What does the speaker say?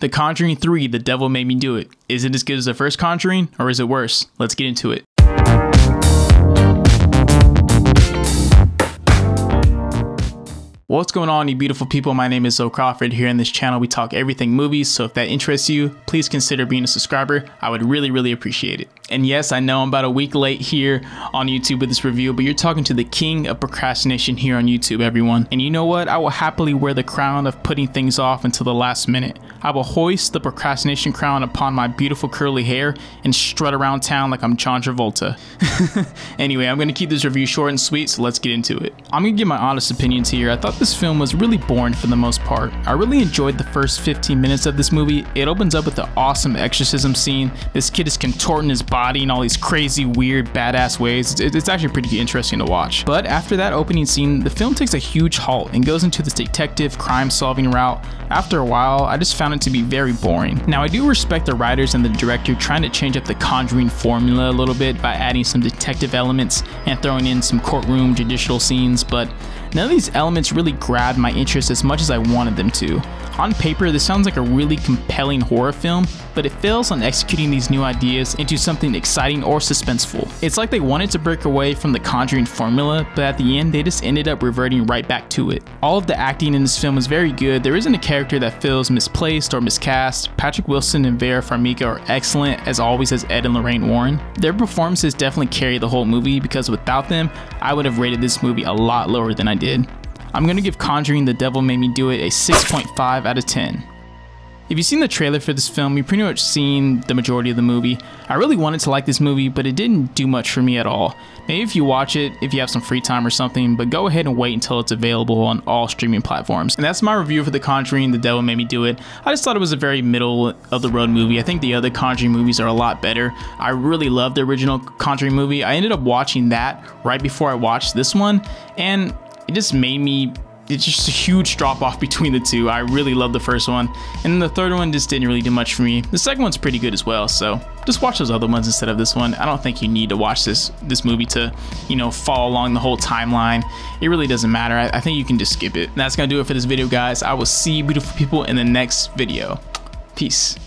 The Conjuring 3, The Devil Made Me Do It. Is it as good as the first Conjuring, or is it worse? Let's get into it. What's going on, you beautiful people? My name is Zoe Crawford. Here in this channel we talk everything movies, so if that interests you, please consider being a subscriber. I would really appreciate it. And yes, I know I'm about a week late here on YouTube with this review, but you're talking to the king of procrastination here on YouTube, everyone. And you know what? I will happily wear the crown of putting things off until the last minute. I will hoist the procrastination crown upon my beautiful curly hair and strut around town like I'm John Travolta. Anyway, I'm going to keep this review short and sweet, so let's get into it. I'm going to give my honest opinions here. I thought this film was really boring for the most part. I really enjoyed the first 15 minutes of this movie. It opens up with the awesome exorcism scene. This kid is contorting his body in all these crazy, weird, badass ways. It's actually pretty interesting to watch. But after that opening scene, the film takes a huge halt and goes into this detective crime-solving route. After a while, I just found it to be very boring. Now, I do respect the writers and the director trying to change up the Conjuring formula a little bit by adding some detective elements and throwing in some courtroom judicial scenes, but none of these elements really grabbed my interest as much as I wanted them to. On paper, this sounds like a really compelling horror film, but it fails on executing these new ideas into something exciting or suspenseful. It's like they wanted to break away from the Conjuring formula, but at the end they just ended up reverting right back to it. All of the acting in this film is very good. There isn't a character that feels misplaced or miscast. Patrick Wilson and Vera Farmiga are excellent, as always, as Ed and Lorraine Warren. Their performances definitely carry the whole movie, because without them, I would have rated this movie a lot lower than I did. I'm going to give Conjuring The Devil Made Me Do It a 6.5 out of 10. If you've seen the trailer for this film, you've pretty much seen the majority of the movie. I really wanted to like this movie, but it didn't do much for me at all. Maybe if you watch it, if you have some free time or something, but go ahead and wait until it's available on all streaming platforms. And that's my review for The Conjuring, The Devil Made Me Do It. I just thought it was a very middle of the road movie. I think the other Conjuring movies are a lot better. I really loved the original Conjuring movie. I ended up watching that right before I watched this one, and it just made me, it's just a huge drop off between the two. I really loved the first one, and the third one just didn't really do much for me. The second one's pretty good as well, so just watch those other ones instead of this one. I don't think you need to watch this movie to, you know, follow along the whole timeline. It really doesn't matter. I think you can just skip it. And that's gonna do it for this video, guys. I will see you beautiful people in the next video. Peace.